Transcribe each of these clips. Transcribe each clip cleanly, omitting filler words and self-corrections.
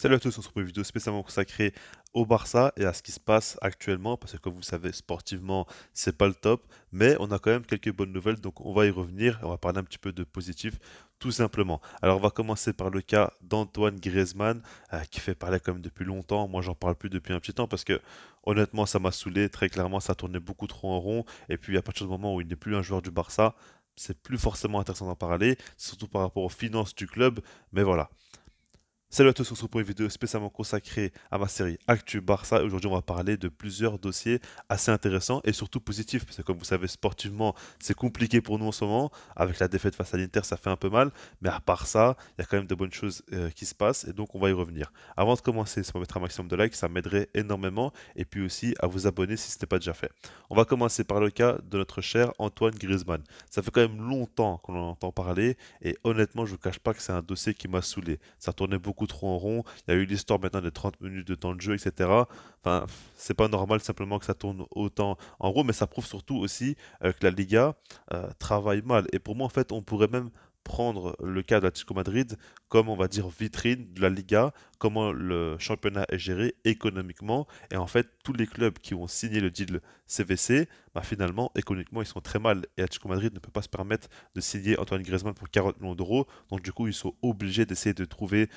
Salut à tous, on se retrouve pour une vidéo spécialement consacrée au Barça et à ce qui se passe actuellement, parce que comme vous le savez, sportivement, c'est pas le top, mais on a quand même quelques bonnes nouvelles, donc on va y revenir, et on va parler un petit peu de positif, tout simplement. Alors on va commencer par le cas d'Antoine Griezmann, qui fait parler quand même depuis longtemps, moi j'en parle plus depuis un petit temps, parce que honnêtement ça m'a saoulé, très clairement ça tournait beaucoup trop en rond, et puis à partir du moment où il n'est plus un joueur du Barça, c'est plus forcément intéressant d'en parler, surtout par rapport aux finances du club, mais voilà. Salut à tous, on se retrouve pour une vidéo spécialement consacrée à ma série Actu Barça. Et aujourd'hui, on va parler de plusieurs dossiers assez intéressants et surtout positifs. Parce que comme vous savez, sportivement, c'est compliqué pour nous en ce moment. Avec la défaite face à l'Inter, ça fait un peu mal. Mais à part ça, il y a quand même de bonnes choses qui se passent. Et donc, on va y revenir. Avant de commencer, c'est pour mettre un maximum de likes, ça m'aiderait énormément. Et puis aussi à vous abonner si ce n'est pas déjà fait. On va commencer par le cas de notre cher Antoine Griezmann. Ça fait quand même longtemps qu'on en entend parler. Et honnêtement, je ne vous cache pas que c'est un dossier qui m'a saoulé. Ça tournait beaucoup trop en rond. Il y a eu l'histoire maintenant des 30 minutes de temps de jeu, etc. Enfin, c'est pas normal simplement que ça tourne autant en rond, mais ça prouve surtout aussi que la Liga travaille mal. Et pour moi, en fait, on pourrait même prendre le cas de l'Atlético Madrid comme, on va dire, vitrine de la Liga, comment le championnat est géré économiquement. Et en fait, tous les clubs qui ont signé le deal CVC, bah, finalement, économiquement, ils sont très mal. Et Atlético Madrid ne peut pas se permettre de signer Antoine Griezmann pour 40 millions d'euros. Donc, du coup, ils sont obligés d'essayer de trouver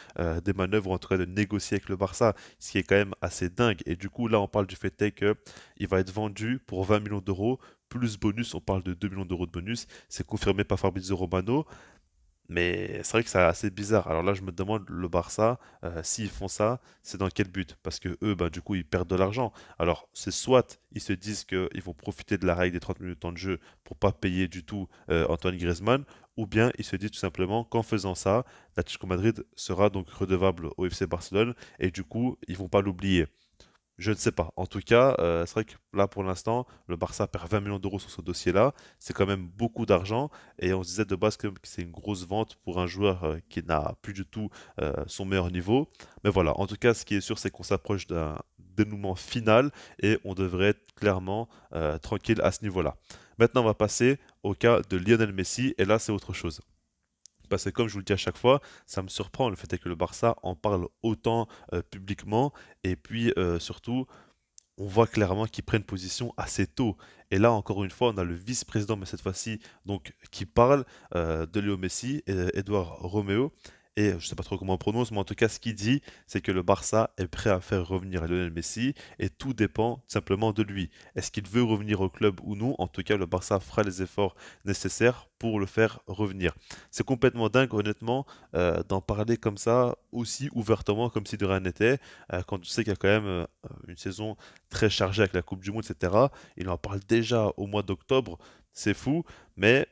des manœuvres, ou en tout cas de négocier avec le Barça, ce qui est quand même assez dingue. Et du coup, là, on parle du fait est qu'il va être vendu pour 20 millions d'euros, plus bonus, on parle de 2 millions d'euros de bonus. C'est confirmé par Fabrizio Romano. Mais c'est vrai que c'est assez bizarre. Alors là, je me demande, le Barça, s'ils font ça, c'est dans quel but? Parce que eux, bah, du coup, ils perdent de l'argent. Alors, c'est soit ils se disent qu'ils vont profiter de la règle des 30 minutes de temps de jeu pour pas payer du tout Antoine Griezmann, ou bien ils se disent tout simplement qu'en faisant ça, l'Atlético Madrid sera donc redevable au FC Barcelone, et du coup, ils vont pas l'oublier. Je ne sais pas. En tout cas, c'est vrai que là, pour l'instant, le Barça perd 20 millions d'euros sur ce dossier-là. C'est quand même beaucoup d'argent. Et on se disait de base que c'est une grosse vente pour un joueur qui n'a plus du tout son meilleur niveau. Mais voilà, en tout cas, ce qui est sûr, c'est qu'on s'approche d'un dénouement final et on devrait être clairement tranquille à ce niveau-là. Maintenant, on va passer au cas de Lionel Messi. Et là, c'est autre chose. Parce que comme je vous le dis à chaque fois, ça me surprend le fait est que le Barça en parle autant publiquement. Et puis surtout, on voit clairement qu'ils prennent position assez tôt. Et là, encore une fois, on a le vice-président, mais cette fois-ci, donc, qui parle de Léo Messi, Edouard Roméo. Et je ne sais pas trop comment on prononce, mais en tout cas, ce qu'il dit, c'est que le Barça est prêt à faire revenir Lionel Messi, et tout dépend simplement de lui. Est-ce qu'il veut revenir au club ou non? En tout cas, le Barça fera les efforts nécessaires pour le faire revenir. C'est complètement dingue, honnêtement, d'en parler comme ça, aussi ouvertement, comme si de rien n'était, quand tu sais qu'il y a quand même une saison très chargé avec la Coupe du Monde, etc. Il en parle déjà au mois d'octobre, c'est fou, mais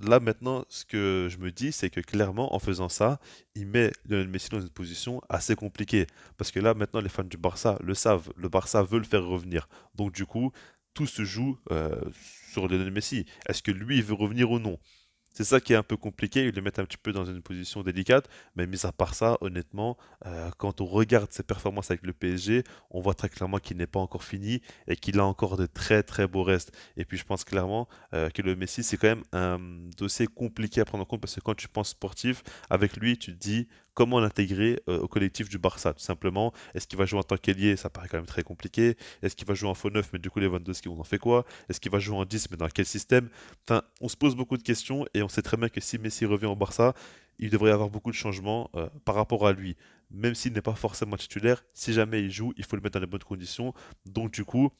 là maintenant, ce que je me dis, c'est que clairement, en faisant ça, il met Lionel Messi dans une position assez compliquée. Parce que là, maintenant, les fans du Barça le savent, le Barça veut le faire revenir. Donc du coup, tout se joue sur Lionel Messi. Est-ce que lui, il veut revenir ou non? C'est ça qui est un peu compliqué, ils le mettent un petit peu dans une position délicate, mais mis à part ça, honnêtement, quand on regarde ses performances avec le PSG, on voit très clairement qu'il n'est pas encore fini et qu'il a encore de très très beaux restes. Et puis je pense clairement que le Messi, c'est quand même un dossier compliqué à prendre en compte parce que quand tu penses sportif, avec lui, tu te dis comment l'intégrer au collectif du Barça, tout simplement. Est-ce qu'il va jouer en tant qu'ailier? Ça paraît quand même très compliqué. Est-ce qu'il va jouer en faux neuf, mais du coup les 22 qui on en fait quoi? Est-ce qu'il va jouer en 10, mais dans quel système? Enfin, on se pose beaucoup de questions et on sait très bien que si Messi revient au Barça, il devrait y avoir beaucoup de changements par rapport à lui. Même s'il n'est pas forcément titulaire, si jamais il joue, il faut le mettre dans les bonnes conditions. Donc du coup,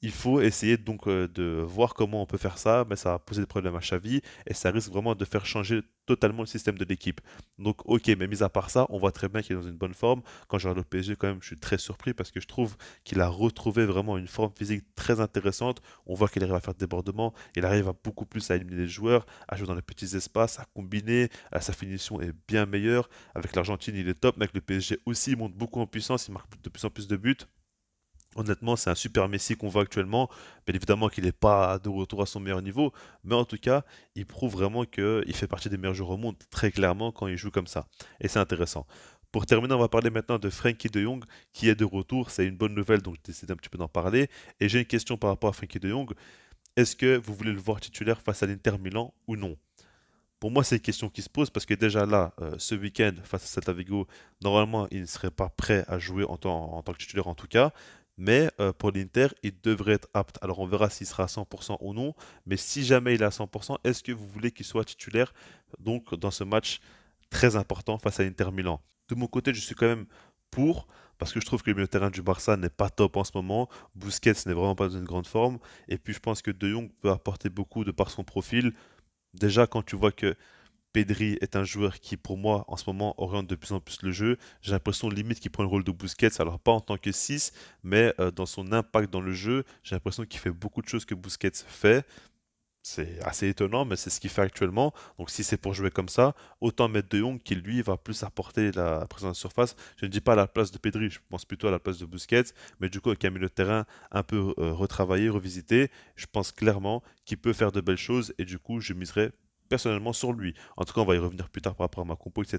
il faut essayer donc de voir comment on peut faire ça, mais ça va poser des problèmes à Xavi et ça risque vraiment de faire changer totalement le système de l'équipe. Donc ok, mais mis à part ça, on voit très bien qu'il est dans une bonne forme. Quand je regarde le PSG, quand même, je suis très surpris parce que je trouve qu'il a retrouvé vraiment une forme physique très intéressante. On voit qu'il arrive à faire des débordements, il arrive à beaucoup plus à éliminer les joueurs, à jouer dans les petits espaces, à combiner, sa finition est bien meilleure. Avec l'Argentine, il est top, mais avec le PSG aussi, il monte beaucoup en puissance, il marque de plus en plus de buts. Honnêtement, c'est un super Messi qu'on voit actuellement. Bien évidemment qu'il n'est pas de retour à son meilleur niveau, mais en tout cas, il prouve vraiment qu'il fait partie des meilleurs joueurs au monde, très clairement, quand il joue comme ça. Et c'est intéressant. Pour terminer, on va parler maintenant de Frenkie de Jong, qui est de retour. C'est une bonne nouvelle, donc je décide un petit peu d'en parler. Et j'ai une question par rapport à Frenkie de Jong. Est-ce que vous voulez le voir titulaire face à l'Inter Milan ou non? Pour moi, c'est une question qui se pose parce que déjà là, ce week-end, face à Celta Vigo, normalement, il ne serait pas prêt à jouer en tant que titulaire en tout cas. Mais pour l'Inter, il devrait être apte. Alors on verra s'il sera à 100% ou non. Mais si jamais il est à 100%, est-ce que vous voulez qu'il soit titulaire donc dans ce match très important face à l'Inter Milan? De mon côté, je suis quand même pour, parce que je trouve que le milieu de terrain du Barça n'est pas top en ce moment. Busquets n'est vraiment pas dans une grande forme. Et puis je pense que De Jong peut apporter beaucoup de par son profil. Déjà, quand tu vois que Pedri est un joueur qui, pour moi, en ce moment, oriente de plus en plus le jeu. J'ai l'impression limite qu'il prend le rôle de Busquets, alors pas en tant que 6, mais dans son impact dans le jeu, j'ai l'impression qu'il fait beaucoup de choses que Busquets fait. C'est assez étonnant, mais c'est ce qu'il fait actuellement. Donc si c'est pour jouer comme ça, autant mettre De Jong qui, lui, va plus apporter la présence de surface. Je ne dis pas à la place de Pedri, je pense plutôt à la place de Busquets, mais du coup, avec un milieu de terrain un peu retravaillé, revisité, je pense clairement qu'il peut faire de belles choses et du coup, je miserais personnellement sur lui. En tout cas, on va y revenir plus tard par rapport à ma compo, etc.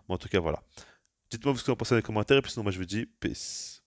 Mais en tout cas, voilà. Dites-moi ce que vous en pensez dans les commentaires et puis sinon, moi, je vous dis peace.